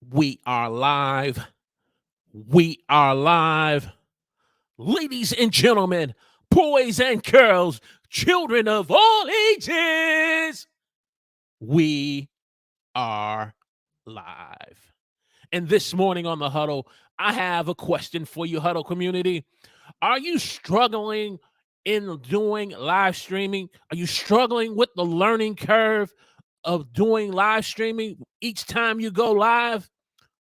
We are live. We are live. Ladies and gentlemen, boys and girls, children of all ages, we are live. And this morning on the huddle, I have a question for you, huddle community. Are you struggling in doing live streaming? Are you struggling with the learning curve of doing live streaming each time you go live?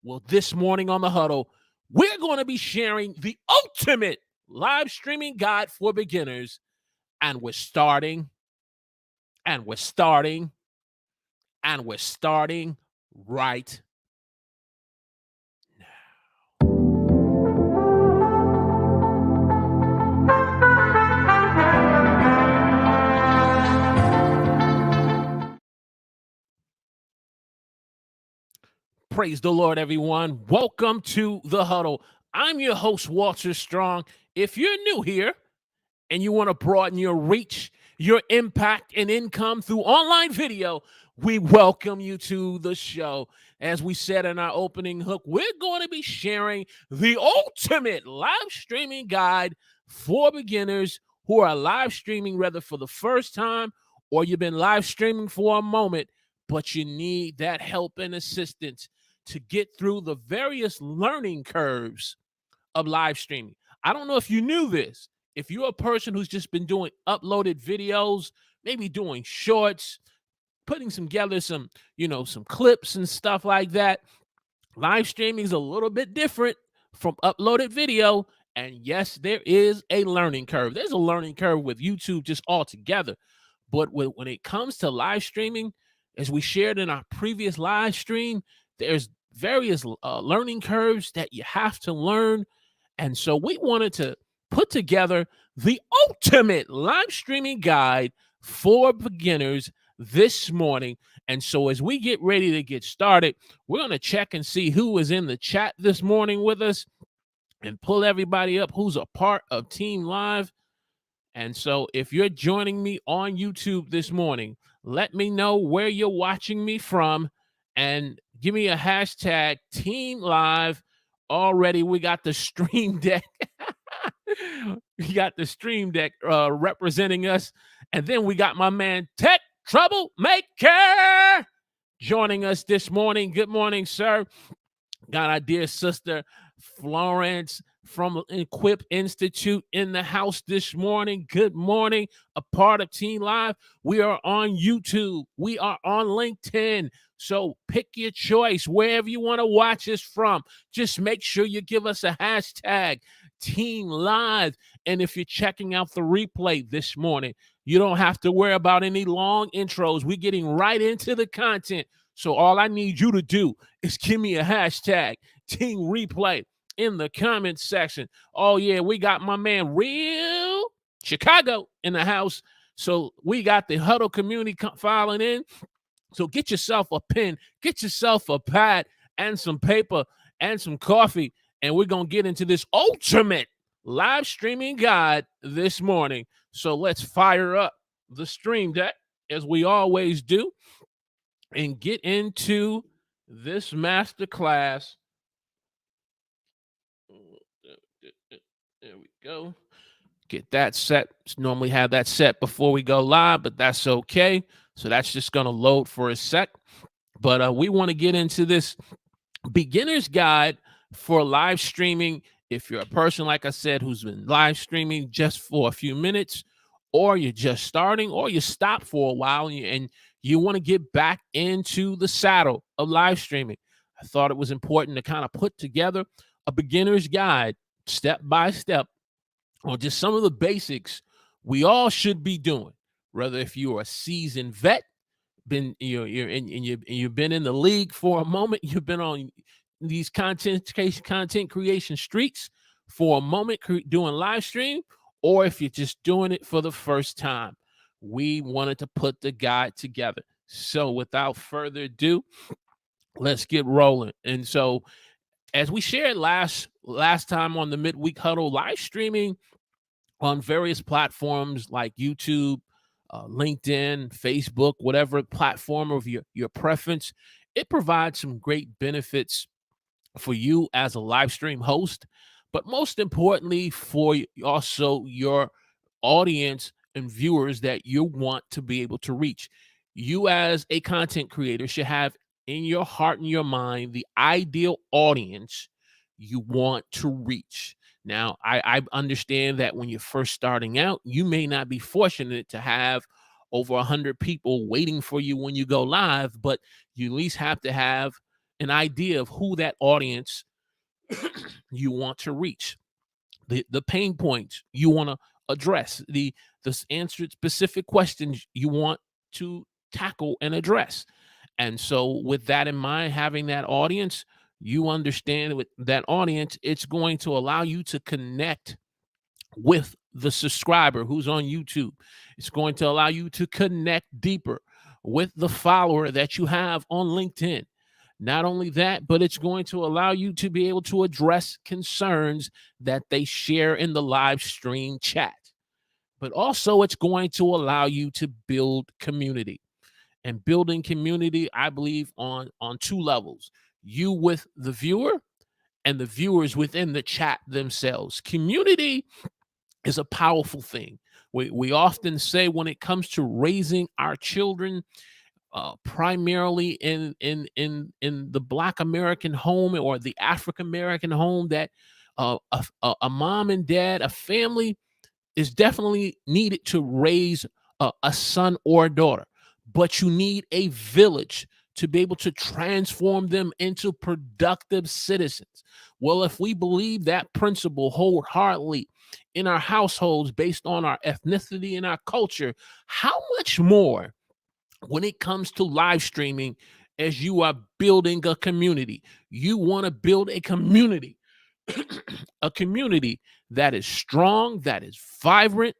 Well, this morning on the huddle, we're going to be sharing the ultimate live streaming guide for beginners. And we're starting, and we're starting, and we're starting right Praise the Lord, everyone. Welcome to the huddle. I'm your host, Walter Strong. If you're new here and you want to broaden your reach, your impact, and income through online video, we welcome you to the show. As we said in our opening hook, we're going to be sharing the ultimate live streaming guide for beginners who are live streaming, whether for the first time or you've been live streaming for a moment, but you need that help and assistance to get through the various learning curves of live streaming. I don't know if you knew this. If you're a person who's just been doing uploaded videos, maybe doing shorts, putting together some clips and stuff like that, live streaming is a little bit different from uploaded video. And yes, there is a learning curve. There's a learning curve with YouTube just altogether. But when it comes to live streaming, as we shared in our previous live stream, there's various learning curves that you have to learn. And so we wanted to put together the ultimate live streaming guide for beginners this morning. And so as we get ready to get started, we're going to check and see who is in the chat this morning with us and pull everybody up who's a part of Team Live. And so if you're joining me on YouTube this morning, let me know where you're watching me from and give me a hashtag Team Live. Already we got the stream deck. We got the stream deck representing us. And then we got my man Tech Troublemaker joining us this morning. Good morning, sir. Got our dear sister Florence from Equip Institute in the house this morning. Good morning, a part of Team Live. We are on YouTube. We are on LinkedIn. So pick your choice wherever you want to watch us from. Just make sure you give us a hashtag Team Live. And if you're checking out the replay this morning, you don't have to worry about any long intros. We're getting right into the content. So all I need you to do is give me a hashtag Team Replay in the comment section. Oh, yeah, we got my man Real Chicago in the house. So we got the huddle community filing in. So get yourself a pen, get yourself a pad and some paper and some coffee. And we're going to get into this ultimate live streaming guide this morning. So let's fire up the stream deck as we always do and get into this masterclass. There we go. Get that set. Normally have that set before we go live, but that's okay. So that's just going to load for a sec. But we want to get into this beginner's guide for live streaming. If you're a person, like I said, who's been live streaming just for a few minutes, or you're just starting, or you stop for a while and you want to get back into the saddle of live streaming, I thought it was important to kind of put together a beginner's guide step by step on just some of the basics we all should be doing. Whether if you're a seasoned vet, you've been in the league for a moment, you've been on these content creation streets for a moment doing live stream, or if you're just doing it for the first time, we wanted to put the guide together. So without further ado, let's get rolling. And so as we shared last time on the midweek huddle, live streaming on various platforms like YouTube, LinkedIn, Facebook, whatever platform of your preference, it provides some great benefits for you as a live stream host, but most importantly for also your audience and viewers that you want to be able to reach. You as a content creator should have in your heart and your mind the ideal audience you want to reach. Now, I understand that when you're first starting out, you may not be fortunate to have over 100 people waiting for you when you go live, but you at least have to have an idea of who that audience you want to reach, the pain points you want to address, the answered specific questions you want to tackle and address. And so with that in mind, having that audience, you understand with that audience, it's going to allow you to connect with the subscriber who's on YouTube. It's going to allow you to connect deeper with the follower that you have on LinkedIn. Not only that, but it's going to allow you to be able to address concerns that they share in the live stream chat. But also, it's going to allow you to build community. And building community, I believe, on two levels: you with the viewer and the viewers within the chat themselves. Community is a powerful thing. We often say when it comes to raising our children, primarily in the Black American home or the African American home, that a mom and dad, a family, is definitely needed to raise a son or a daughter, but you need a village to be able to transform them into productive citizens. Well, if we believe that principle wholeheartedly in our households based on our ethnicity and our culture, how much more when it comes to live streaming as you are building a community? You want to build a community, a community that is strong, that is vibrant,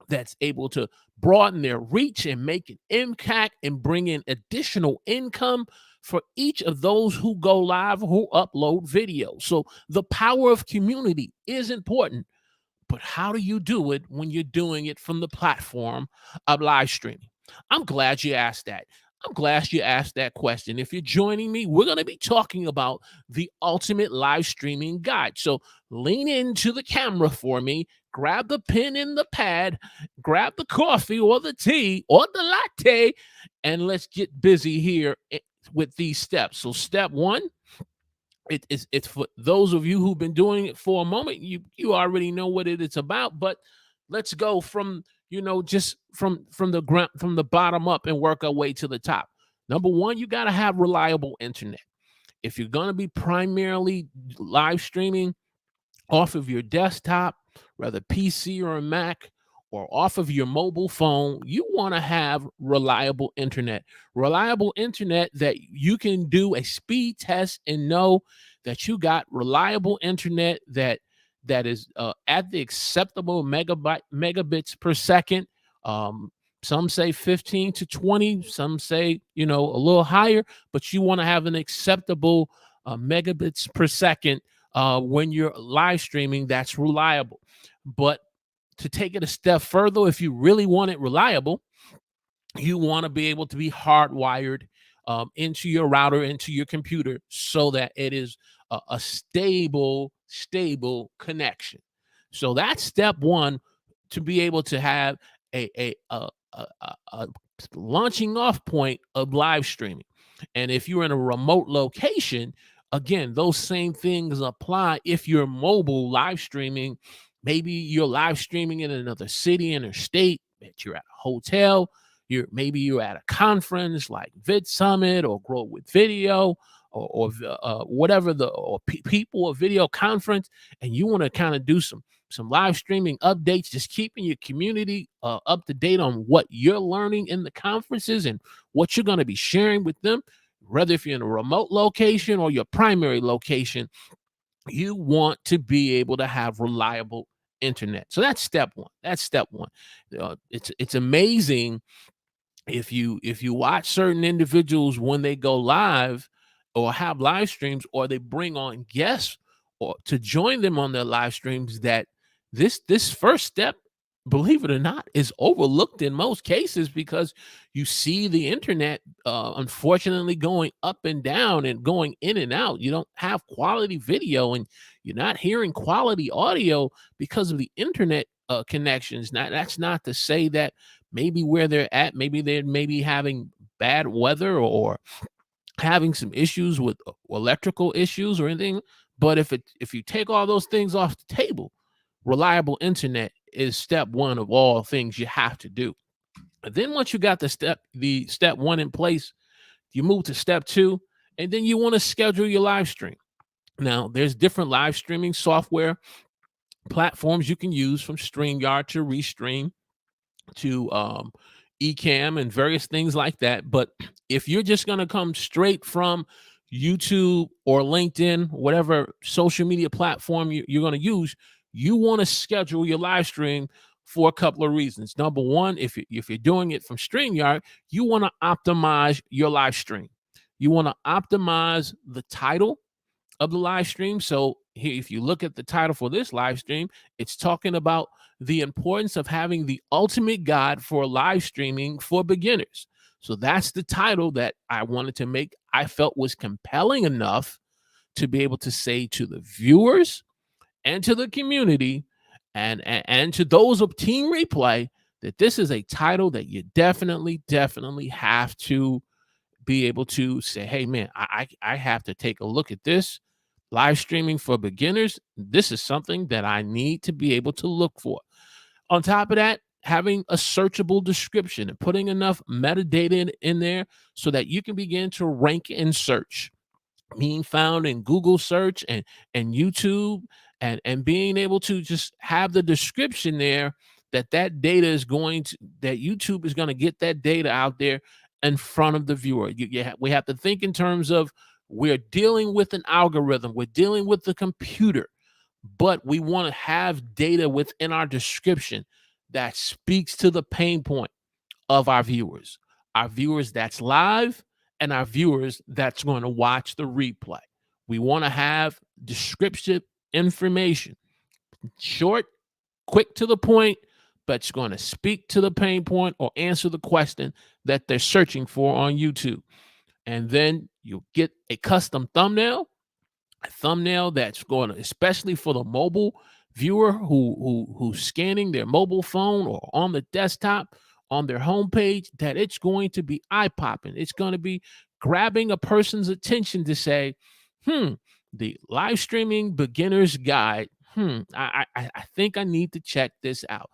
that's able to broaden their reach and make an impact and bring in additional income for each of those who go live, who upload videos. So the power of community is important. But how do you do it when you're doing it from the platform of live streaming? I'm glad you asked that. I'm glad you asked that question. If you're joining me, we're going to be talking about the ultimate live streaming guide. So lean into the camera for me, grab the pen and the pad, grab the coffee or the tea or the latte, and let's get busy here with these steps. So step one, it's for those of you who've been doing it for a moment. You already know what it's about, but let's go from just from the ground, from the bottom up, and work our way to the top. Number one, you got to have reliable internet. If you're going to be primarily live streaming off of your desktop, whether PC or a Mac, or off of your mobile phone, you want to have reliable internet. Reliable internet that you can do a speed test and know that you got reliable internet that is at the acceptable megabits per second. Some say 15 to 20, some say a little higher, but you want to have an acceptable megabits per second when you're live streaming that's reliable. But to take it a step further, if you really want it reliable, you want to be able to be hardwired into your router, into your computer, so that it is a stable connection. So that's step one, to be able to have a launching off point of live streaming. And if you're in a remote location, again, those same things apply. If you're mobile live streaming, maybe you're live streaming in another city, in a state, that you're at a hotel, maybe you're at a conference like Vid Summit or Grow with Video, or whatever people or video conference, and you want to kind of do some live streaming updates, just keeping your community up to date on what you're learning in the conferences and what you're going to be sharing with them, whether if you're in a remote location or your primary location. You want to be able to have reliable internet. So that's step one. It's amazing if you watch certain individuals when they go live or have live streams, or they bring on guests or to join them on their live streams, that this first step believe it or not, is overlooked in most cases because you see the internet, unfortunately, going up and down and going in and out. You don't have quality video and you're not hearing quality audio because of the internet connections. Now, that's not to say that maybe where they're at, maybe they're maybe having bad weather or having some issues with electrical issues or anything. But if you take all those things off the table, reliable internet is step one of all things you have to do. And then once you got the step one in place, you move to step two, and then you want to schedule your live stream. Now, there's different live streaming software platforms you can use, from StreamYard to Restream to Ecamm and various things like that. But if you're just going to come straight from YouTube or LinkedIn, whatever social media platform you're going to use, you want to schedule your live stream for a couple of reasons. Number one, if you're doing it from StreamYard, you want to optimize your live stream. You want to optimize the title of the live stream. So here, if you look at the title for this live stream, it's talking about the importance of having the ultimate guide for live streaming for beginners. So that's the title that I wanted to make. I felt was compelling enough to be able to say to the viewers and to the community and to those of Team Replay that this is a title that you definitely have to be able to say, hey man, I have to take a look at this live streaming for beginners. This is something that I need to be able to look for. On top of that, having a searchable description and putting enough metadata in there so that you can begin to rank in search, being found in Google search and YouTube, and being able to just have the description there that data is going to, that YouTube is going to get that data out there in front of the viewer. We have to think in terms of, we're dealing with an algorithm, we're dealing with the computer, but we want to have data within our description that speaks to the pain point of our viewers that's live, and our viewers that's going to watch the replay. We want to have descriptive information, short, quick to the point, but it's going to speak to the pain point or answer the question that they're searching for on YouTube. And then you'll get a custom thumbnail, a thumbnail that's going to, especially for the mobile viewer who's scanning their mobile phone or on the desktop on their homepage, that it's going to be eye-popping. It's going to be grabbing a person's attention to say, the live streaming beginner's guide. I think I need to check this out.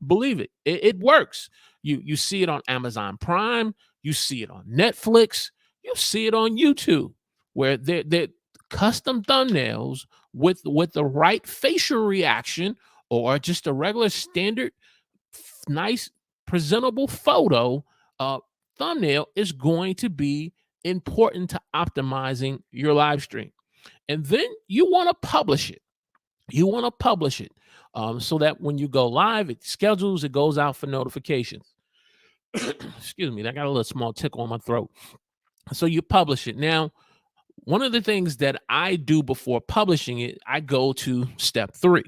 Believe it works. You see it on Amazon Prime, you see it on Netflix, you see it on YouTube, where they're custom thumbnails with the right facial reaction or just a regular standard nice presentable photo thumbnail is going to be important to optimizing your live stream. And then you want to publish it. So that when you go live, it schedules, it goes out for notifications. Excuse me, I got a little small tickle on my throat. So you publish it. Now, one of the things that I do before publishing it, I go to step 3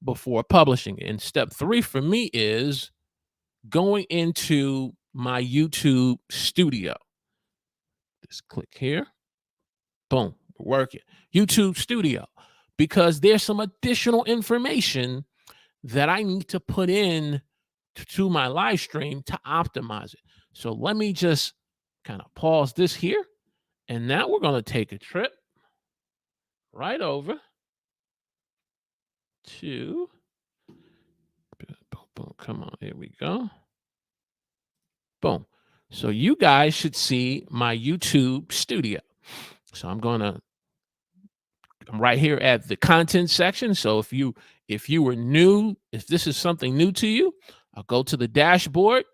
before publishing it. And step 3 for me is going into my YouTube studio. Just click here. Boom, we're working. YouTube studio. Because there's some additional information that I need to put in to my live stream to optimize it. So let me just kind of pause this here. And now we're going to take a trip right over to, boom, come on, here we go. Boom. So you guys should see my YouTube studio. So I'm right here at the content section. So if you were new, if this is something new to you, I'll go to the dashboard.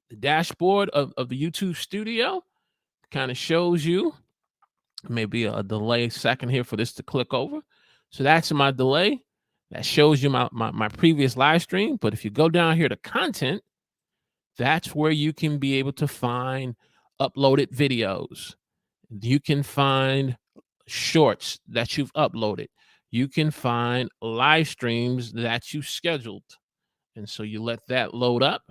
The dashboard of the YouTube studio kind of shows you, maybe a delay second here for this to click over. So that's my delay. That shows you my previous live stream. But if you go down here to content, that's where you can be able to find uploaded videos. You can find shorts that you've uploaded. You can find live streams that you scheduled. And so you let that load up.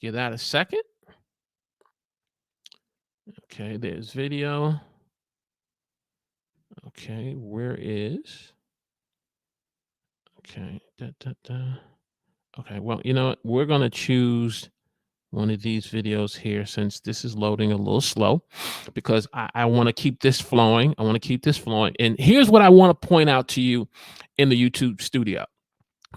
Give that a second. Okay, there's video. Okay, where is? Okay, okay, well, you know what? We're going to choose one of these videos here since this is loading a little slow because I want to keep this flowing. I want to keep this flowing. And here's what I want to point out to you in the YouTube studio.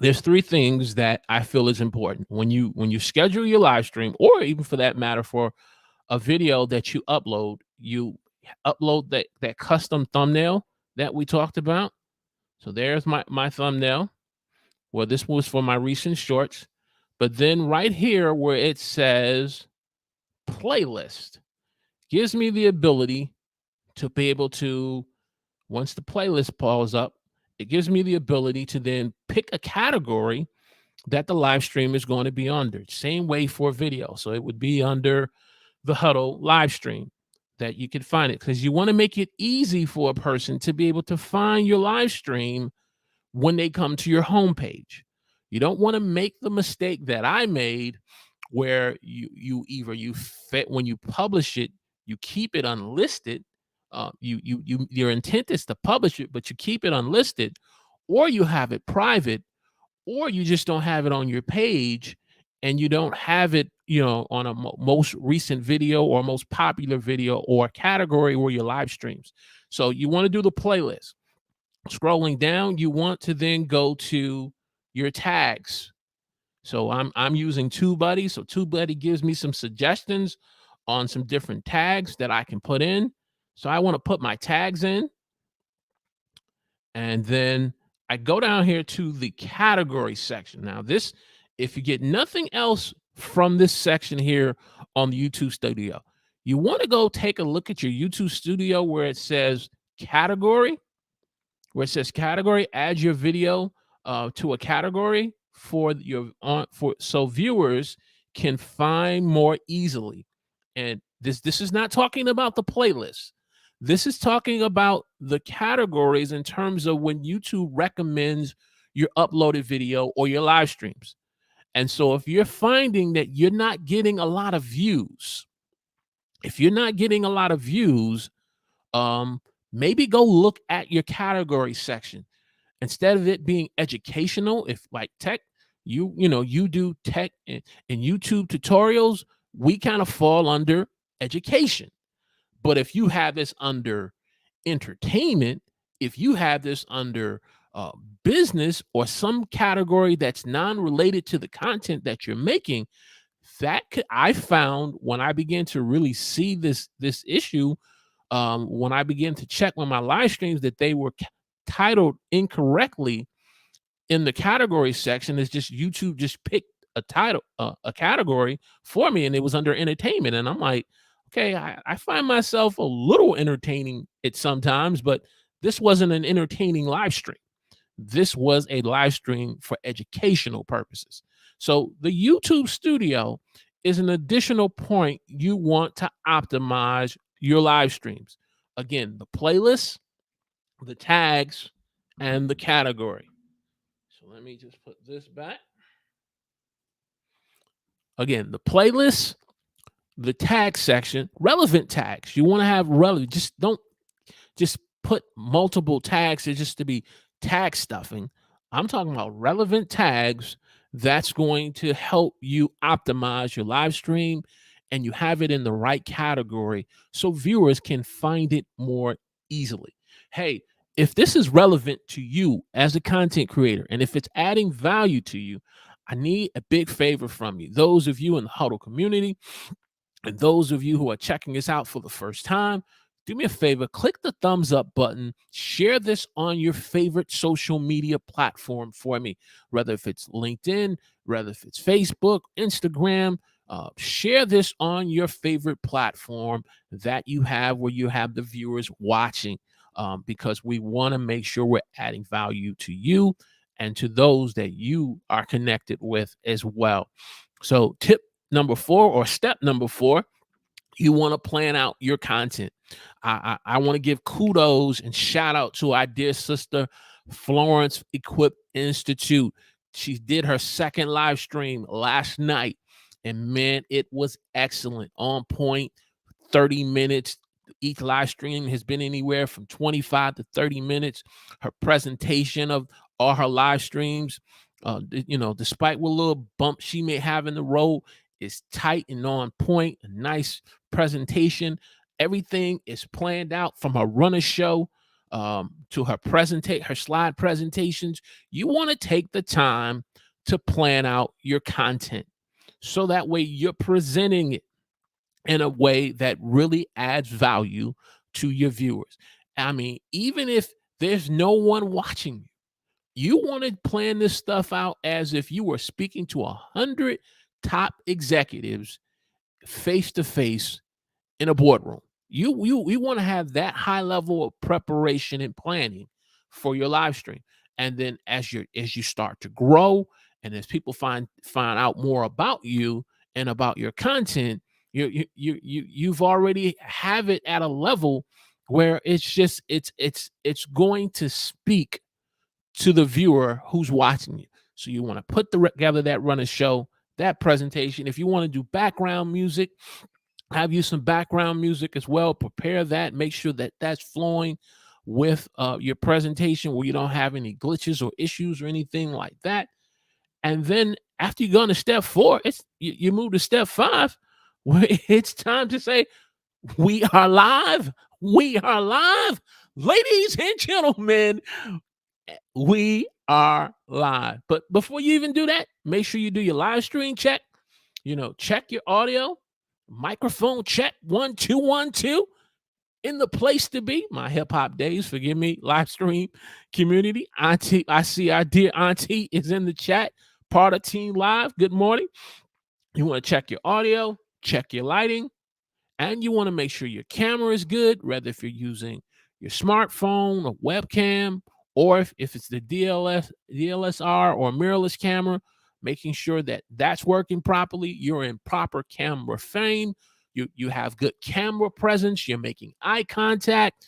There's three things that I feel is important when you schedule your live stream, or even for that matter, for a video that you upload that custom thumbnail that we talked about. So there's my thumbnail. Well, this was for my recent shorts. But then right here where it says playlist gives me the ability to be able to, once the playlist pulls up, it gives me the ability to then pick a category that the live stream is going to be under. Same way for video. So it would be under the Huddle live stream that you could find it, because you want to make it easy for a person to be able to find your live stream when they come to your homepage. You don't want to make the mistake that I made where you fit when you publish it, you keep it unlisted. Your intent is to publish it, but you keep it unlisted, or you have it private, or you just don't have it on your page, and you don't have it, on a most recent video or most popular video or category where your live streams. So you want to do the playlist. Scrolling down, you want to then go to your tags. So I'm using TubeBuddy. So TubeBuddy gives me some suggestions on some different tags that I can put in. So I want to put my tags in. And then I go down here to the category section. Now this, if you get nothing else from this section here on the YouTube Studio, you want to go take a look at your YouTube Studio where it says category. Add your video to a category so viewers can find more easily. And this is not talking about the playlist. This is talking about the categories in terms of when YouTube recommends your uploaded video or your live streams. And so if you're finding that you're not getting a lot of views, maybe go look at your category section. Instead of it being educational, if like tech, you do tech and YouTube tutorials, we kind of fall under education. But if you have this under entertainment, if you have this under business or some category that's non-related to the content that you're making, I found when I began to really see this issue, when I began to check on my live streams that they were titled incorrectly in the category section, is just YouTube just picked a title, a category for me, and it was under entertainment. And I'm like, okay, I find myself a little entertaining it sometimes, but this wasn't an entertaining live stream. This was a live stream for educational purposes. So the YouTube Studio is an additional point you want to optimize your live streams. Again, the playlist, the tags, and the category. So let me just put this back. Again, the playlist, the tag section, relevant tags. You want to have relevant, just don't just put multiple tags just to be tag stuffing. I'm talking about relevant tags that's going to help you optimize your live stream, and you have it in the right category so viewers can find it more easily. Hey, if this is relevant to you as a content creator, and if it's adding value to you, I need a big favor from you. Those of you in the Huddle community, and those of you who are checking this out for the first time, do me a favor, click the thumbs up button, share this on your favorite social media platform for me, whether if it's LinkedIn, whether if it's Facebook, Instagram, share this on your favorite platform that you have where you have the viewers watching, because we want to make sure we're adding value to you and to those that you are connected with as well. So step number 4, you want to plan out your content. I want to give kudos and shout out to our dear sister, Florence Equip Institute. She did her second live stream last night, and man, it was excellent, on point, 30 minutes. Each live stream has been anywhere from 25 to 30 minutes. Her presentation of all her live streams, despite what little bump she may have in the road, is tight and on point. A nice presentation. Everything is planned out from her runner show to her slide presentations. You want to take the time to plan out your content so that way you're presenting it in a way that really adds value to your viewers. I mean, even if there's no one watching you, you want to plan this stuff out as if you were speaking to 100 top executives face to face in a boardroom. You want to have that high level of preparation and planning for your live stream. And then as you start to grow, and as people find out more about you and about your content, you've already have it at a level where it's going to speak to the viewer who's watching you. So you want to put together that runner show, that presentation. If you want to do background music, have you some background music as well. Prepare that. Make sure that that's flowing with your presentation, where you don't have any glitches or issues or anything like that. And then after you go into step 4, you move to step 5, where it's time to say, we are live. We are live. Ladies and gentlemen, we are live. But before you even do that, make sure you do your live stream check. Check your audio, microphone check, 1 2 1 2. In the place to be, my hip hop days, forgive me, live stream community. Auntie, I see our dear auntie is in the chat, part of Team Live. Good morning. You want to check your audio, check your lighting, and you want to make sure your camera is good, whether if you're using your smartphone or webcam, or if it's the DSLR or mirrorless camera, making sure that that's working properly. You're in proper camera frame. You have good camera presence. You're making eye contact.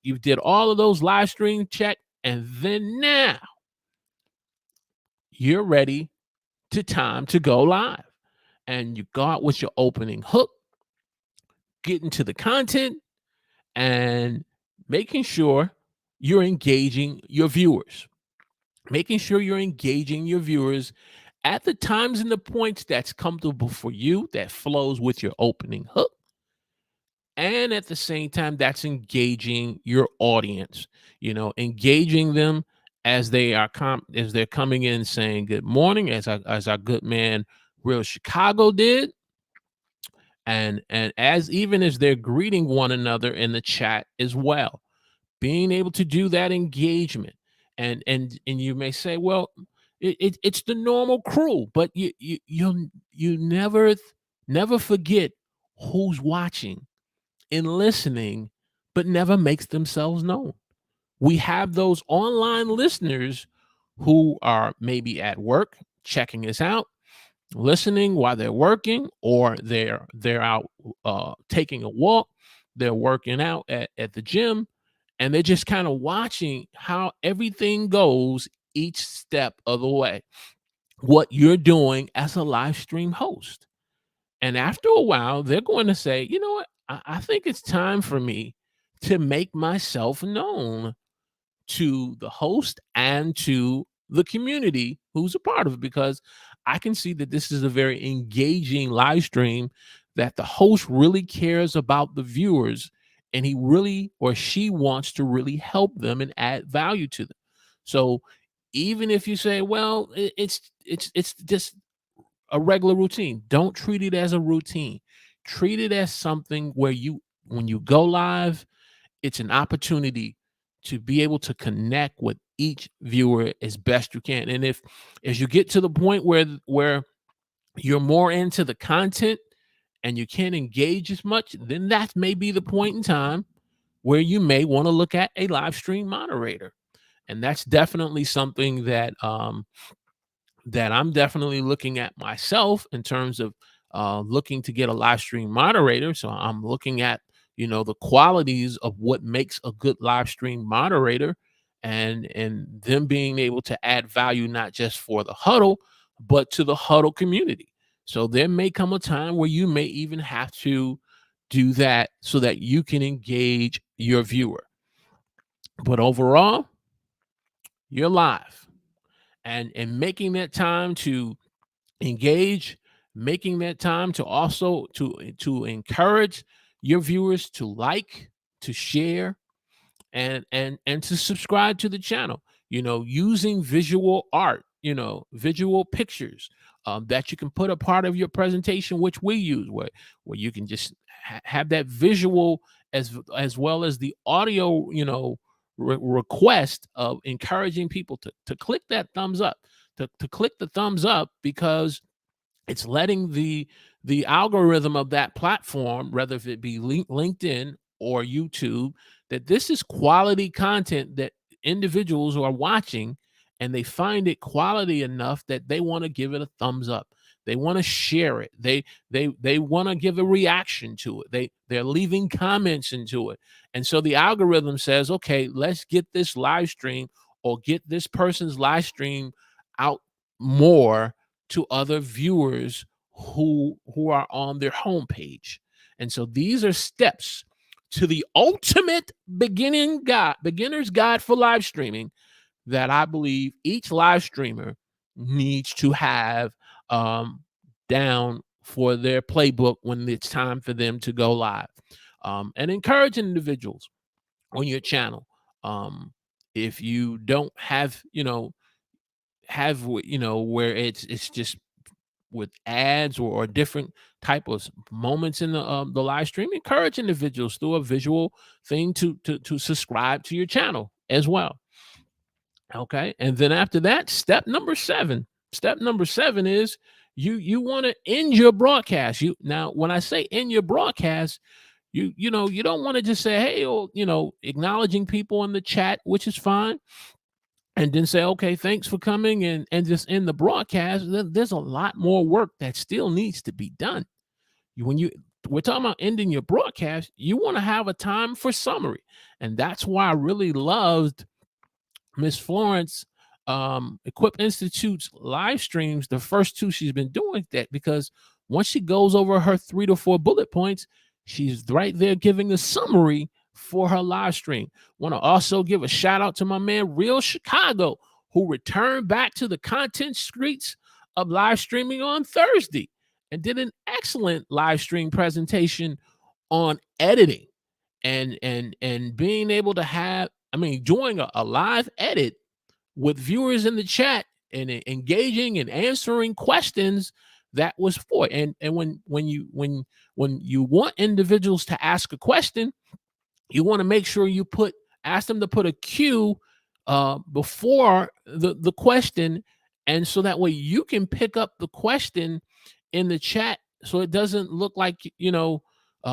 You did all of those live stream check, and then now you're ready to go live. And you go out with your opening hook, get into the content, and making sure you're engaging your viewers. Making sure you're engaging your viewers at the times and the points that's comfortable for you, that flows with your opening hook. And at the same time, that's engaging your audience, engaging them as they're coming in saying good morning, as our good man Real Chicago did. And as even as they're greeting one another in the chat as well, being able to do that engagement. And you may say, well, it's the normal crew, but you never forget who's watching and listening, but never makes themselves known. We have those online listeners who are maybe at work checking us out, listening while they're working, or they're out taking a walk, they're working out at the gym, and they're just kind of watching how everything goes each step of the way, what you're doing as a live stream host. And after a while, they're going to say, you know what, I think it's time for me to make myself known to the host and to the community who's a part of it, because I can see that this is a very engaging live stream, that the host really cares about the viewers, and he really or she wants to really help them and add value to them. So even if you say, well, it's just a regular routine, don't treat it as a routine. Treat it as something where when you go live, it's an opportunity to be able to connect with each viewer as best you can. And if as you get to the point where you're more into the content and you can't engage as much, then that may be the point in time where you may want to look at a live stream moderator. And that's definitely something that that I'm definitely looking at myself in terms of looking to get a live stream moderator. So I'm looking at the qualities of what makes a good live stream moderator, and them being able to add value not just for the huddle, but to the huddle community. So there may come a time where you may even have to do that so that you can engage your viewer. But overall, you're live, and making that time to engage, making that time to also to encourage your viewers to like, to share, and to subscribe to the channel, using visual art, visual pictures, that you can put a part of your presentation, which we use, where you can just have that visual as well as the audio, request of encouraging people to click that thumbs up, to click the thumbs up, because it's letting the algorithm of that platform, whether if it be LinkedIn or YouTube, that this is quality content that individuals who are watching, and they find it quality enough that they want to give it a thumbs up. They want to share it. They want to give a reaction to it. They're leaving comments into it. And so the algorithm says, okay, let's get this live stream, or get this person's live stream out more to other viewers who are on their homepage. And so these are steps to the ultimate beginner's guide for live streaming that I believe each live streamer needs to have down for their playbook when it's time for them to go live. And encouraging individuals on your channel. If you don't have, where it's just with ads or different type of moments in the live stream, encourage individuals through a visual thing to subscribe to your channel as well. Okay, and then after that, step number seven is you want to end your broadcast. Now when I say end your broadcast, you don't want to just say, hey, acknowledging people in the chat, which is fine, and then say, okay, thanks for coming, and just end the broadcast. There's a lot more work that still needs to be done. We're talking about ending your broadcast, you want to have a time for summary. And that's why I really loved Miss Florence, Equip Institute's live streams, the first two she's been doing, that because once she goes over her 3 to 4 bullet points, she's right there giving a summary for her live stream. Want to also give a shout out to my man Real Chicago, who returned back to the content streets of live streaming on Thursday and did an excellent live stream presentation on editing and being able to have, doing a live edit with viewers in the chat and engaging and answering questions. That was for, and when you want individuals to ask a question, you want to make sure you ask them to put a Q before the question, and so that way you can pick up the question in the chat, so it doesn't look like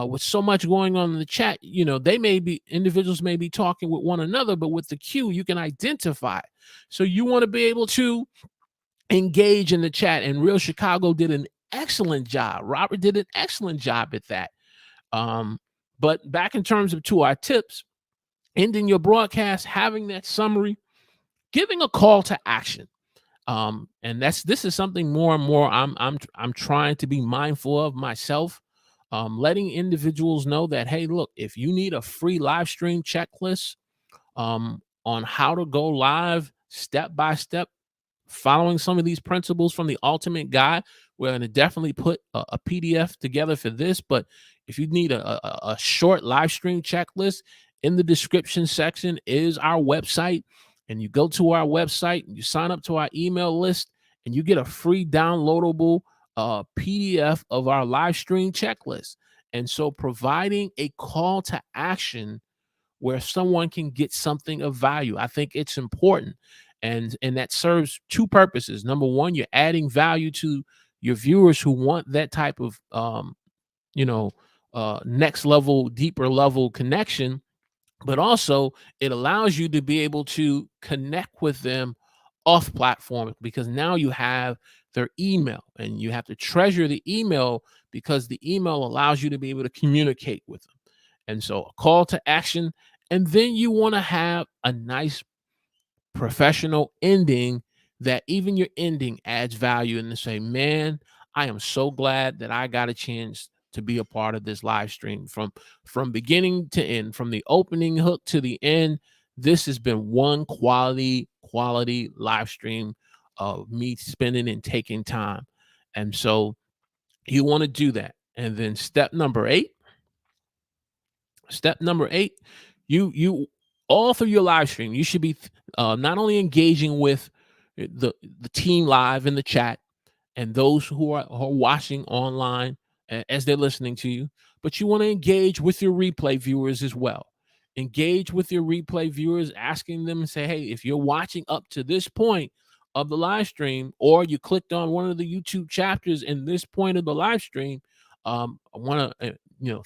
with so much going on in the chat, individuals may be talking with one another, but with the Q you can identify. So you want to be able to engage in the chat, and Real Chicago did an excellent job. Robert did an excellent job at that. But back in terms of to our tips, ending your broadcast, having that summary, giving a call to action. And this is something more and more I'm trying to be mindful of myself. Letting individuals know that, hey, look, if you need a free live stream checklist on how to go live step by step, following some of these principles from the ultimate guide, we're going to definitely put a PDF together for this. But if you need a short live stream checklist, in the description section is our website, and you go to our website and you sign up to our email list, and you get a free downloadable PDF of our live stream checklist. And so providing a call to action where someone can get something of value, I think it's important. And that serves two purposes. Number one, you're adding value to your viewers who want that type of next level, deeper level connection. But also it allows you to be able to connect with them off platform, because now you have their email, and you have to treasure the email, because the email allows you to be able to communicate with them. And so a call to action, and then you want to have a nice professional ending, that even your ending adds value, and to say, man, I am so glad that I got a chance to be a part of this live stream from beginning to end, from the opening hook to the end. This has been one quality live stream of me spending and taking time. And so you want to do that. And then step number eight, you all through your live stream, you should be not only engaging with the team live in the chat and those who are watching online as they're listening to you, but you want to engage with your replay viewers as well. Engage with your replay viewers, asking them, say, hey, if you're watching up to this point of the live stream, or you clicked on one of the YouTube chapters in this point of the live stream, I want to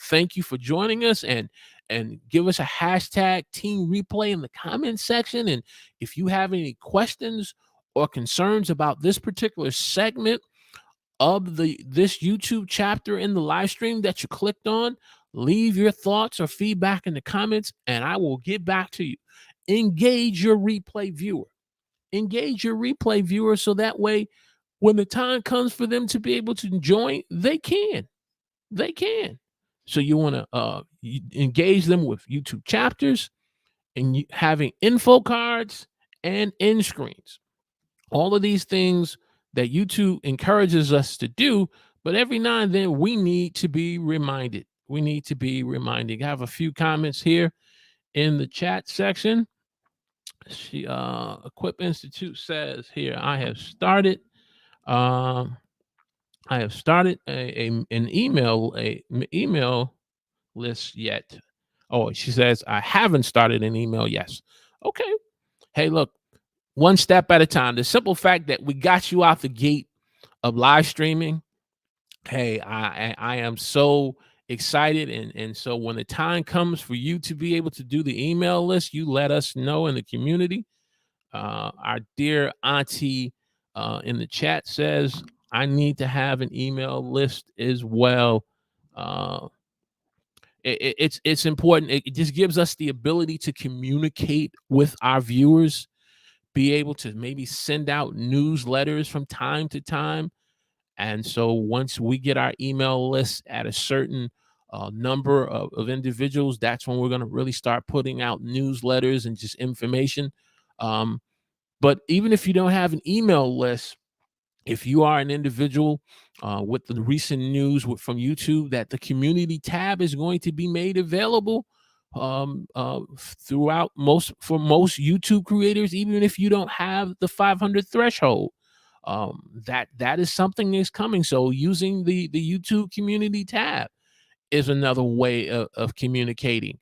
thank you for joining us, and give us a hashtag team replay in the comment section. And if you have any questions or concerns about this particular segment of this YouTube chapter in the live stream that you clicked on, leave your thoughts or feedback in the comments, and I will get back to you. Engage your replay viewer. Engage your replay viewer, so that way, when the time comes for them to be able to join, they can. So you want to engage them with YouTube chapters, and having info cards and end screens. All of these things that YouTube encourages us to do, but every now and then we need to be reminded. I have a few comments here in the chat section. Equip Institute says here, I have started an email list yet. Oh, she says, I haven't started an email. Yes. Okay. Hey, look, one step at a time. The simple fact that we got you out the gate of live streaming. Hey, I am so excited. And so when the time comes for you to be able to do the email list, you let us know in the community. Our dear auntie in the chat says, I need to have an email list as well. It's important. It just gives us the ability to communicate with our viewers, be able to maybe send out newsletters from time to time. And so once we get our email list at a certain number of individuals, that's when we're going to really start putting out newsletters and just information. But even if you don't have an email list, if you are an individual with the recent news from YouTube that the community tab is going to be made available throughout most YouTube creators, even if you don't have the 500 threshold, that is something that's coming. So using the YouTube community tab is another way of communicating.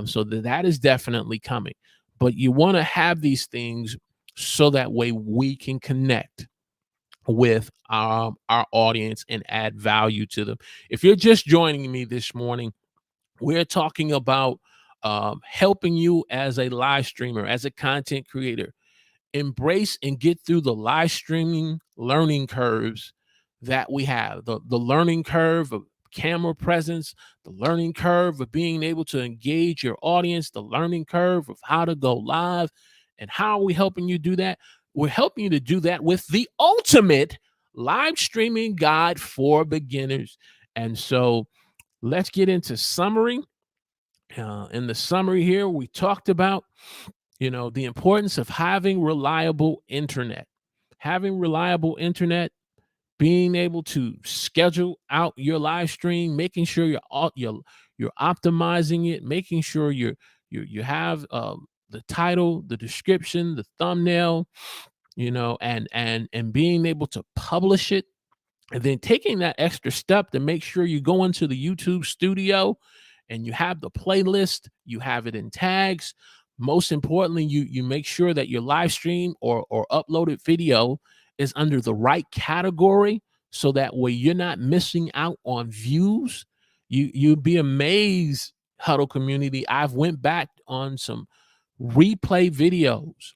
So that is definitely coming. But you want to have these things so that way we can connect with our audience and add value to them. If you're just joining me this morning, we're talking about helping you as a live streamer, as a content creator, embrace and get through the live streaming learning curves that we have. The learning curve of camera presence, the learning curve of being able to engage your audience, the learning curve of how to go live. And how are we helping you do that? We're helping you to do that with the ultimate live streaming guide for beginners. And so let's get into summary. In the summary here, we talked about the importance of having reliable internet, being able to schedule out your live stream, making sure you're optimizing it, making sure you have the title, the description, the thumbnail, and being able to publish it, and then taking that extra step to make sure you go into the YouTube studio and you have the playlist, you have it in tags. Most importantly, you make sure that your live stream or uploaded video is under the right category, so that way you're not missing out on views. You'd be amazed, Huddle community. I've went back on some replay videos,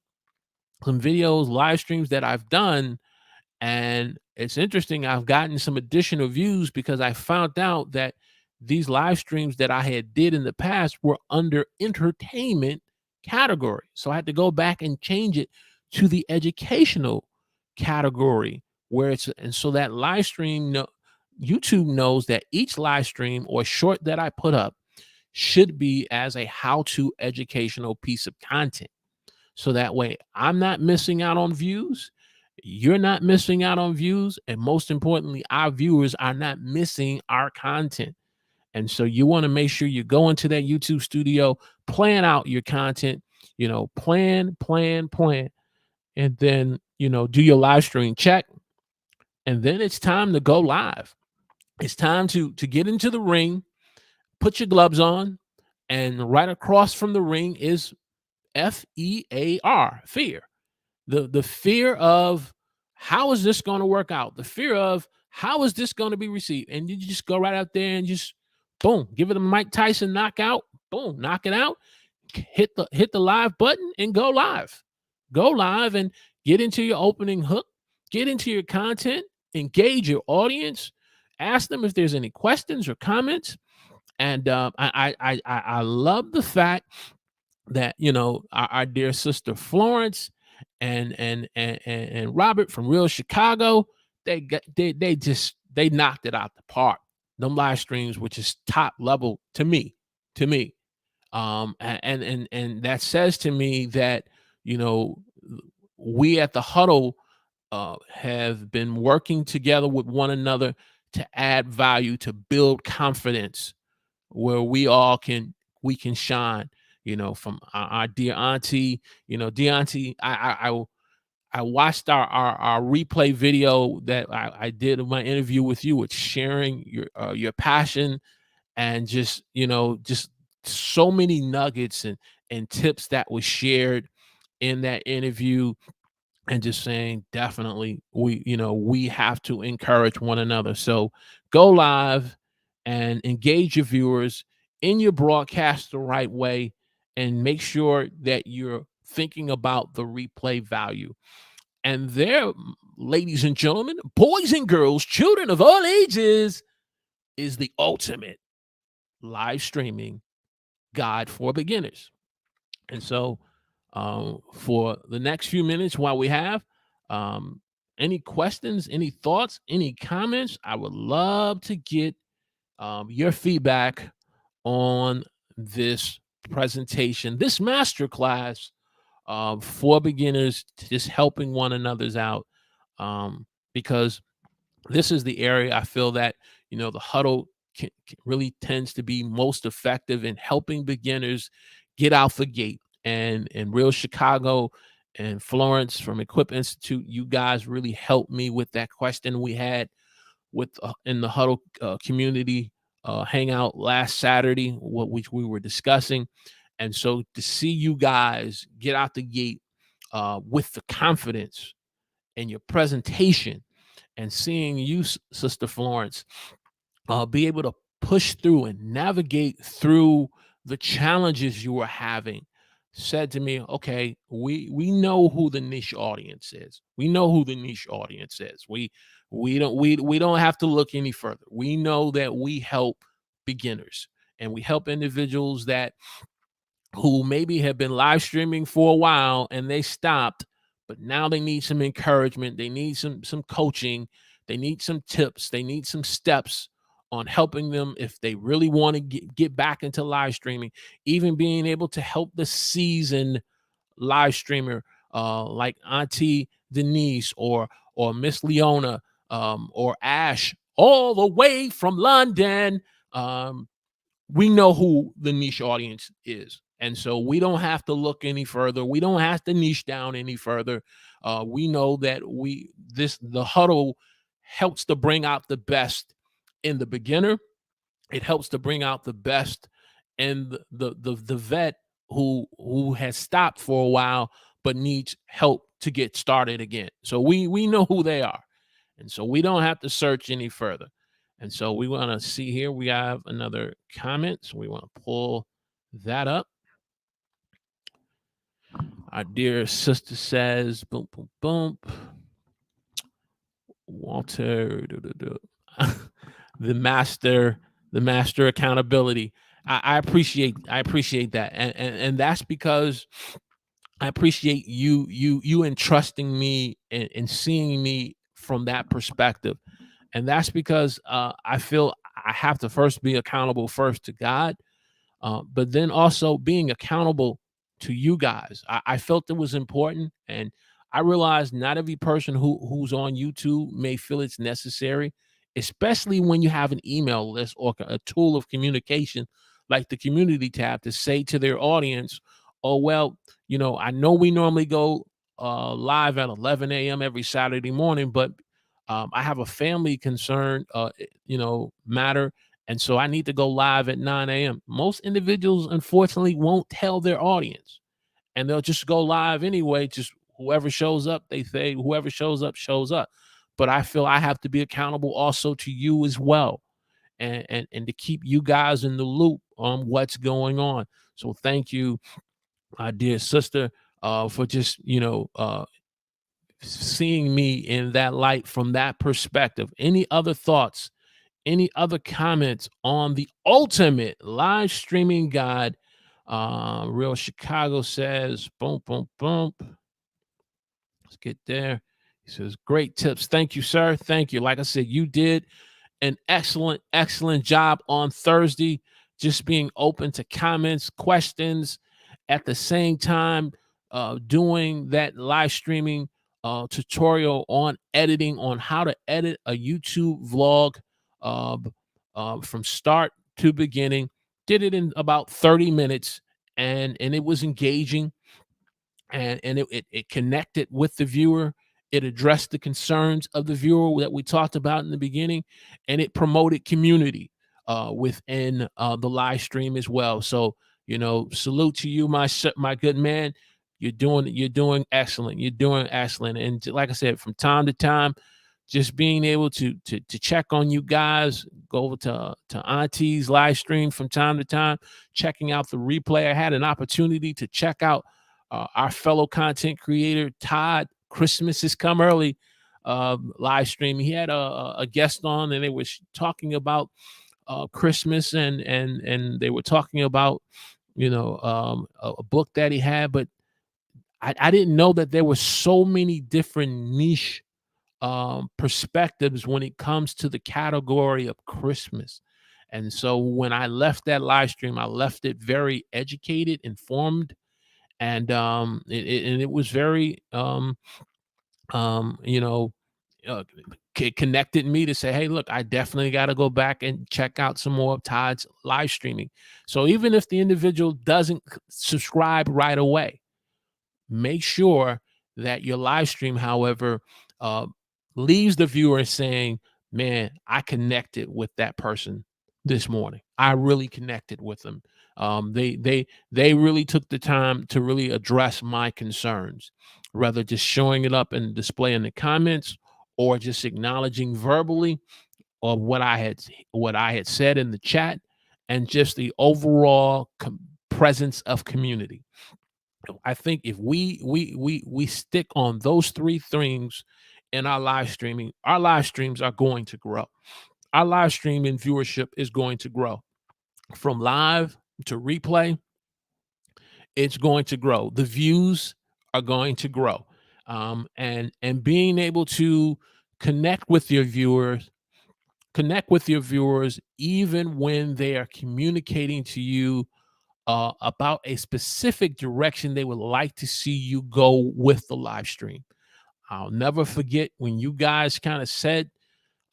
live streams that I've done, and it's interesting. I've gotten some additional views because I found out that these live streams that I had did in the past were under entertainment category. So I had to go back and change it to the educational category where it's, and so that live stream, YouTube knows that each live stream or short that I put up should be as a how-to educational piece of content. So that way I'm not missing out on views. You're not missing out on views. And most importantly, our viewers are not missing our content. And so you want to make sure you go into that YouTube studio, plan out your content, plan, and then, do your live stream check. And then it's time to go live. It's time to get into the ring, put your gloves on, and right across from the ring is FEAR, fear. The fear of how is this going to work out? The fear of how is this going to be received? And you just go right out there and just boom, give it a Mike Tyson knockout, boom, knock it out, hit the live button and go live. Go live and get into your opening hook, get into your content, engage your audience, ask them if there's any questions or comments. And I love the fact that our dear sister Florence and Robert from Real Chicago, they knocked it out the park. Them live streams, which is top level to me. And that says to me that we at the huddle have been working together with one another to add value, to build confidence, where we can shine. From our dear auntie, dear auntie, I watched our replay video that I did of my interview with you, with sharing your passion, and just so many nuggets and tips that was shared in that interview, and just saying definitely we have to encourage one another. So go live and engage your viewers in your broadcast the right way, and make sure that you're thinking about the replay value. And there, ladies and gentlemen, boys and girls, children of all ages, is the ultimate live streaming guide for beginners. And so for the next few minutes while we have any questions, any thoughts, any comments, I would love to get your feedback on this presentation, this masterclass for beginners, to just helping one another's out, because this is the area I feel that the huddle really tends to be most effective in helping beginners get out the gate. And Real Chicago and Florence from Equip Institute, you guys really helped me with that question we had with in the huddle community hangout last Saturday, which we were discussing. And so to see you guys get out the gate with the confidence and your presentation, and seeing you, Sister Florence, be able to push through and navigate through the challenges you were having, said to me, okay, we know who the niche audience is. We know who the niche audience is. We don't have to look any further. We know that we help beginners, and we help individuals that who maybe have been live streaming for a while and they stopped, but now they need some encouragement. They need some coaching. They need some tips. They need some steps on helping them if they really want to get back into live streaming, even being able to help the seasoned live streamer like Auntie Denise or Miss Leona or Ash, all the way from London. We know who the niche audience is. And so we don't have to look any further. We don't have to niche down any further. We know that the huddle helps to bring out the best in the beginner. It helps to bring out the best in the vet who has stopped for a while but needs help to get started again. So we know who they are. And so we don't have to search any further. And so we want to see here, we have another comment. So we want to pull that up. Our dear sister says, boom, boom, boom. Walter, the master accountability. I appreciate that, and that's because I appreciate you entrusting me and seeing me from that perspective. And that's because I feel I have to first be accountable first to God, but then also being accountable to you guys. I felt it was important, and I realized not every person who's on YouTube may feel it's necessary, especially when you have an email list or a tool of communication like the community tab to say to their audience, "Oh well, I know we normally go live at 11 a.m. every Saturday morning, but I have a family concern, matter, and so I need to go live at 9 a.m." Most individuals, unfortunately, won't tell their audience, and they'll just go live anyway. Just whoever shows up, they say whoever shows up, shows up. But I feel I have to be accountable also to you as well, and to keep you guys in the loop on what's going on. So thank you, my dear sister, for just seeing me in that light from that perspective. Any other thoughts? Any other comments on the ultimate live streaming guide? Real Chicago says, boom, boom, boom. Let's get there. He says, great tips. Thank you, sir. Thank you. Like I said, you did an excellent job on Thursday, just being open to comments, questions, at the same time doing that live streaming tutorial on editing, on how to edit a YouTube vlog uh, from start to beginning. Did it in about 30 minutes, and it was engaging, and it connected with the viewer. It addressed the concerns of the viewer that we talked about in the beginning, and it promoted community within the live stream as well. So salute to you, my good man. You're doing excellent. You're doing excellent. And like I said, from time to time, just being able to check on you guys, go over to Auntie's live stream from time to time, checking out the replay. I had an opportunity to check out our fellow content creator Todd. Christmas has come early. Live stream. He had a guest on, and they were talking about Christmas, and they were talking about a book that he had, but I didn't know that there were so many different niche perspectives when it comes to the category of Christmas. And so when I left that live stream, I left it very educated, informed, and it was very you know connected me to say, hey, look, I definitely got to go back and check out some more of Todd's live streaming. So even if the individual doesn't subscribe right away, make sure that your live stream, however, uh, leaves the viewer saying, man, I connected with that person this morning. I really connected with them. They really took the time to really address my concerns, rather just showing it up and displaying the comments, or just acknowledging verbally of what I had said in the chat, and just the overall presence of community. I think if we stick on those three things in our live streams are going to grow. Our live streaming viewership is going to grow. From live to replay, it's going to grow. The views are going to grow. And being able to connect with your viewers, even when they are communicating to you about a specific direction they would like to see you go with the live stream. I'll never forget when you guys kind of said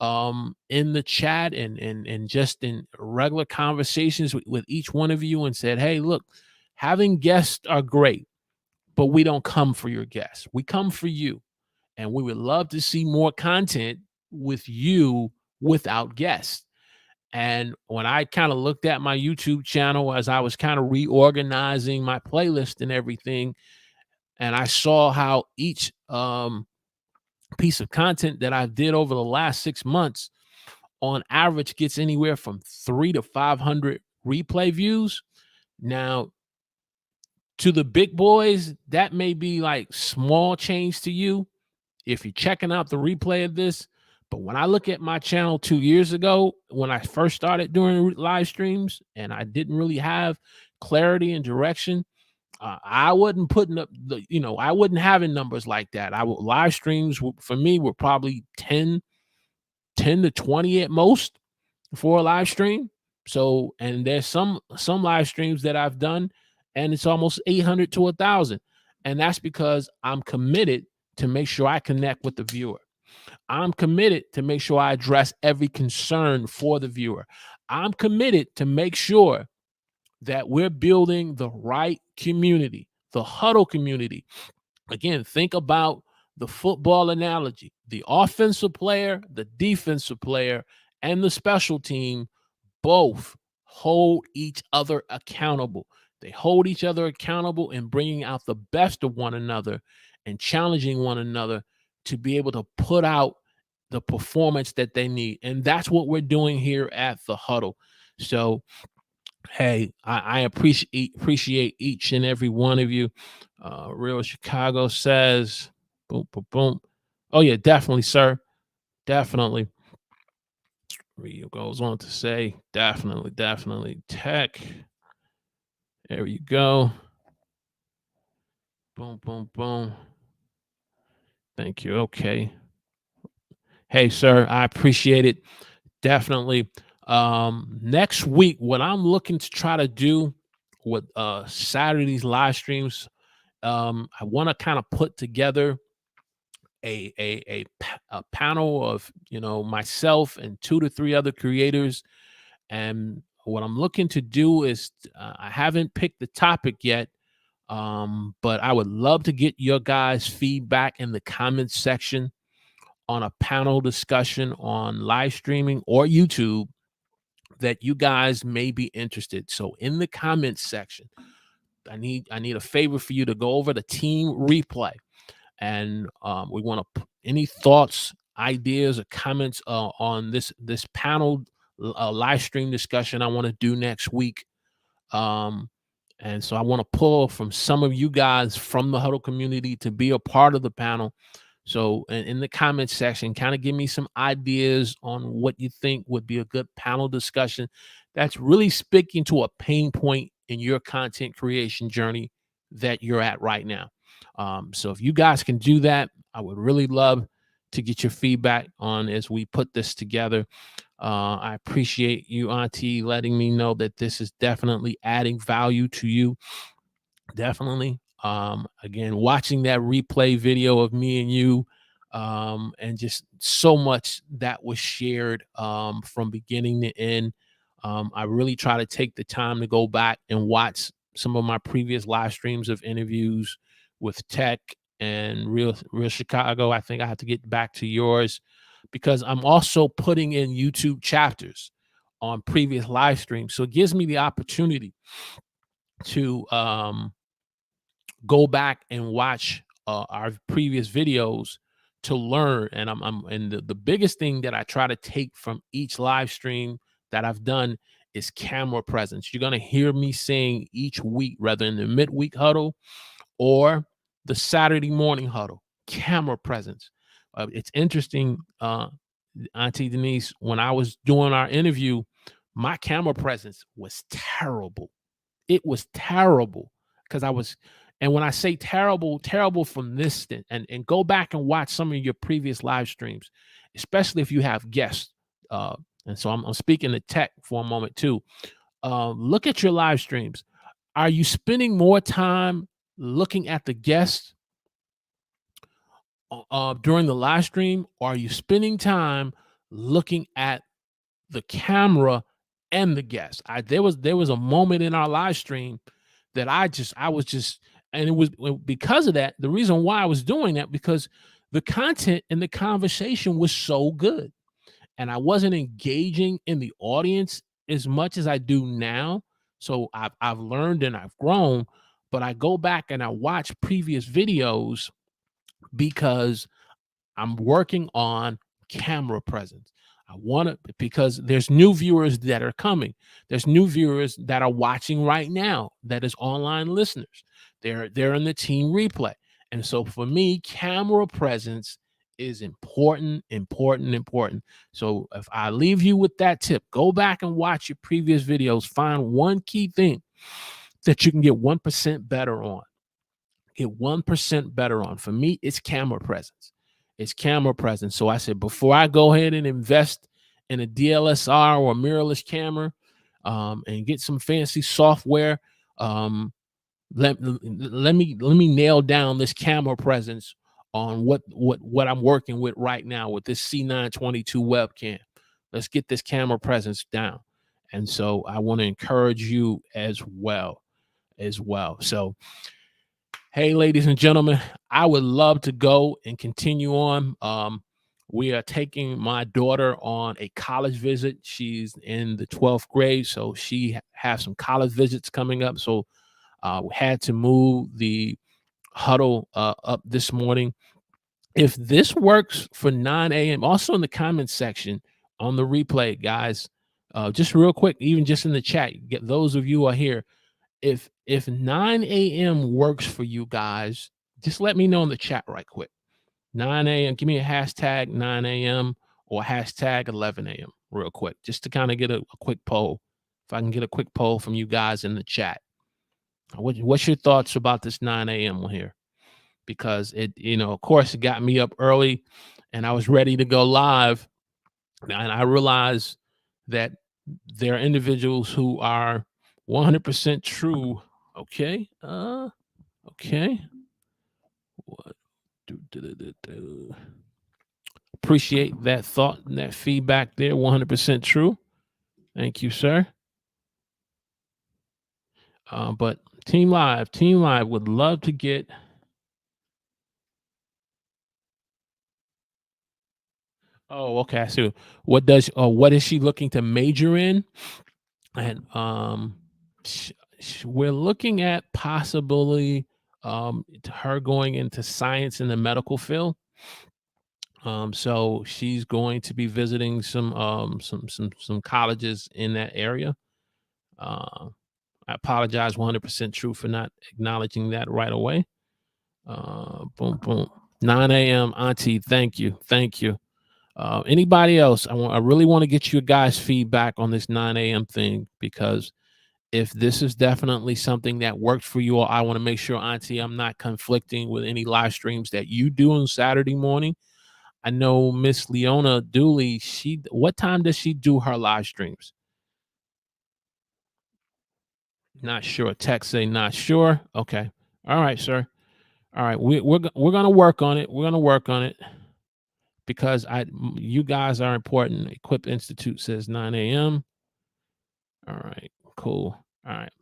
in the chat, and just in regular conversations with each one of you, and said, hey, look, having guests are great, but we don't come for your guests. We come for you. And we would love to see more content with you without guests. And when I kind of looked at my YouTube channel as I was kind of reorganizing my playlist and everything, and I saw how each piece of content that I did over the last 6 months on average gets anywhere from 300 to 500 replay views. Now, to the big boys, that may be like small change to you if you're checking out the replay of this. But when I look at my channel 2 years ago, when I first started doing live streams and I didn't really have clarity and direction, I wasn't putting up I wasn't having numbers like that. Live streams for me were probably 10 to 20 at most for a live stream. So, and there's some live streams that I've done, and it's almost 800 to 1,000, and that's because I'm committed to make sure I connect with the viewer. I'm committed to make sure I address every concern for the viewer. I'm committed to make sure that we're building the right community, the huddle community. Again, think about the football analogy. The offensive player, the defensive player, and the special team both hold each other accountable. They hold each other accountable in bringing out the best of one another and challenging one another to be able to put out the performance that they need. And that's what we're doing here at the Huddle. So, hey, I appreciate each and every one of you. Real Chicago says, boom, boom, boom. Oh, yeah, definitely, sir. Definitely. Rio goes on to say, definitely. Tech. There you go. Boom, boom, boom. Thank you. Okay. Hey, sir, I appreciate it. Definitely. Next week, what I'm looking to try to do with Saturday's live streams, I want to kind of put together a panel of myself and 2 to 3 other creators. And what I'm looking to do is I haven't picked the topic yet, but I would love to get your guys' feedback in the comments section on a panel discussion on live streaming or YouTube that you guys may be interested. So in the comments section, I need a favor for you to go over the team replay, and we want to any thoughts, ideas, or comments on this panel live stream discussion I want to do next week. And so I want to pull from some of you guys from the Huddle community to be a part of the panel. So in the comments section, kind of give me some ideas on what you think would be a good panel discussion that's really speaking to a pain point in your content creation journey that you're at right now. So if you guys can do that, I would really love to get your feedback on as we put this together. I appreciate you, Auntie, letting me know that this is definitely adding value to you. Definitely. Again, watching that replay video of me and you, and just so much that was shared from beginning to end. I really try to take the time to go back and watch some of my previous live streams of interviews with Tech and Real Chicago. I think I have to get back to yours because I'm also putting in YouTube chapters on previous live streams. So it gives me the opportunity to go back and watch our previous videos to learn. And and the biggest thing that I try to take from each live stream that I've done is camera presence. You're going to hear me saying each week, rather in the midweek huddle or the Saturday morning huddle, camera presence. It's interesting, Auntie Denise, when I was doing our interview, my camera presence was terrible. It was terrible because and when I say terrible from this, and go back and watch some of your previous live streams, especially if you have guests. And so I'm speaking to Tech for a moment too. Look at your live streams. Are you spending more time looking at the guests during the live stream, or are you spending time looking at the camera and the guests? There was a moment in our live stream that I was just, and it was because of that. The reason why I was doing that, because the content and the conversation was so good, and I wasn't engaging in the audience as much as I do now. So I've learned and I've grown, but I go back and I watch previous videos because I'm working on camera presence. I want to, because there's new viewers that are coming. There's new viewers that are watching right now, that is online listeners. They're in the team replay. And so for me, camera presence is important, important, important. So if I leave you with that tip, go back and watch your previous videos. Find one key thing that you can get 1% better on. Get 1% better on. For me, it's camera presence. It's camera presence. So I said, before I go ahead and invest in a DSLR or mirrorless camera, and get some fancy software, let me nail down this camera presence on what I'm working with right now with this C922 webcam. Let's get this camera presence down. And so I want to encourage you as well. So, hey, ladies and gentlemen, I would love to go and continue on. We are taking my daughter on a college visit. She's in the 12th grade, so she has some college visits coming up. So we had to move the huddle up this morning. If this works for 9 a.m., also in the comments section on the replay, guys, just real quick, even just in the chat, get those of you who are here. If 9 a.m. works for you guys, just let me know in the chat right quick. 9 a.m. Give me a hashtag 9 a.m. or hashtag 11 a.m. real quick, just to kind of get a quick poll. If I can get a quick poll from you guys in the chat. What's your thoughts about this 9 a.m. here? Because it, of course, it got me up early and I was ready to go live. And I realized that there are individuals who are 100% true. Okay. Okay. What? Appreciate that thought and that feedback there. 100% true. Thank you, sir. But Team Live would love to get. Oh, okay. I see. What is she looking to major in? And we're looking at possibly her going into science in the medical field. So she's going to be visiting some colleges in that area. I apologize, 100% true for not acknowledging that right away. Boom, boom. 9 a.m. Auntie, thank you. Anybody else? I really want to get you guys' feedback on this 9 a.m. thing, because if this is definitely something that works for you all, I want to make sure, Auntie, I'm not conflicting with any live streams that you do on Saturday morning. I know Miss Leona Dooley, what time does she do her live streams? Not sure. Text say not sure. Okay. All right, sir. All right. We're gonna work on it. We're gonna work on it, because you guys are important. Equip Institute says 9 a.m. All right. Cool. All right.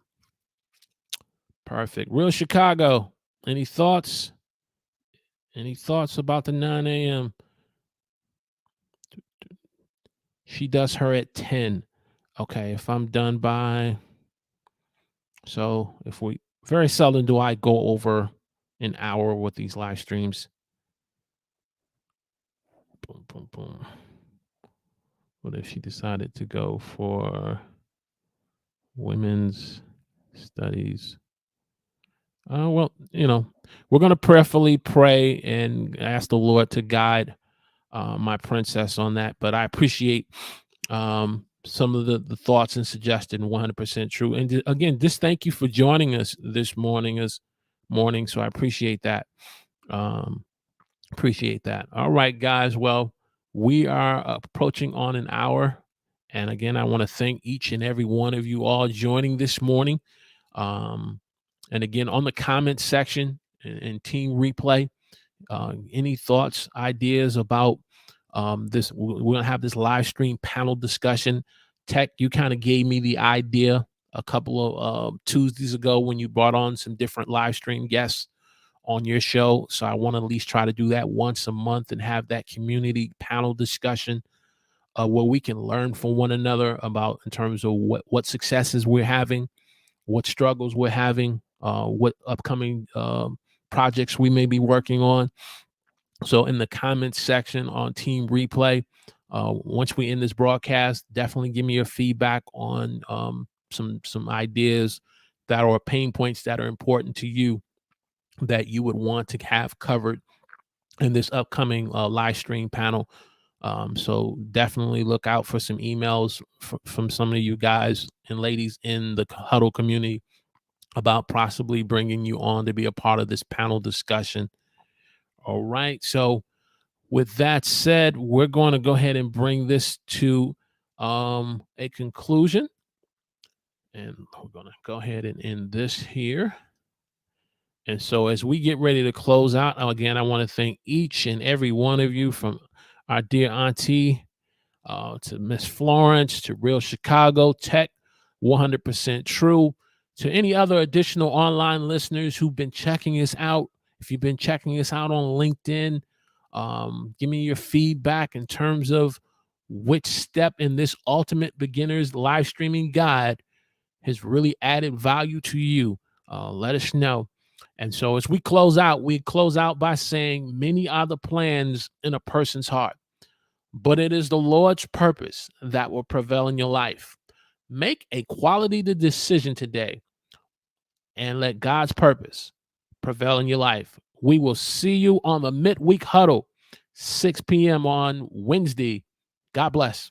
Perfect. Real Chicago. Any thoughts? Any thoughts about the 9 a.m.? She does her at 10. Okay. If I'm done by. So very seldom do I go over an hour with these live streams. Boom, boom, boom. What if she decided to go for women's studies? Well, we're going to prayerfully pray and ask the Lord to guide my princess on that. But I appreciate some of the thoughts and suggestions. 100% true. And again, just thank you for joining us this morning. So I appreciate that. Appreciate that. All right, guys. Well, we are approaching on an hour. And again, I want to thank each and every one of you all joining this morning. And again, on the comment section and team replay, any thoughts, ideas about this? We're going to have this live stream panel discussion. Tech, you kind of gave me the idea a couple of Tuesdays ago when you brought on some different live stream guests on your show. So I want to at least try to do that once a month and have that community panel discussion where we can learn from one another about in terms of what successes we're having, what struggles we're having, what upcoming projects we may be working on. So in the comments section on Team Replay, once we end this broadcast, definitely give me your feedback on some ideas that are pain points that are important to you that you would want to have covered in this upcoming live stream panel. So definitely look out for some emails from some of you guys and ladies in the huddle community about possibly bringing you on to be a part of this panel discussion. All right. So with that said, we're going to go ahead and bring this to a conclusion. And we're going to go ahead and end this here. And so as we get ready to close out, again, I want to thank each and every one of you, from our dear auntie to Miss Florence, to Real Chicago Tech, 100% True, to any other additional online listeners who've been checking us out. If you've been checking us out on LinkedIn, give me your feedback in terms of which step in this ultimate beginner's live streaming guide has really added value to you. Let us know. And so as we close out by saying, many are the plans in a person's heart, but it is the Lord's purpose that will prevail in your life. Make a quality decision today and let God's purpose prevail in your life. We will see you on the midweek huddle, 6 p.m. on Wednesday. God bless.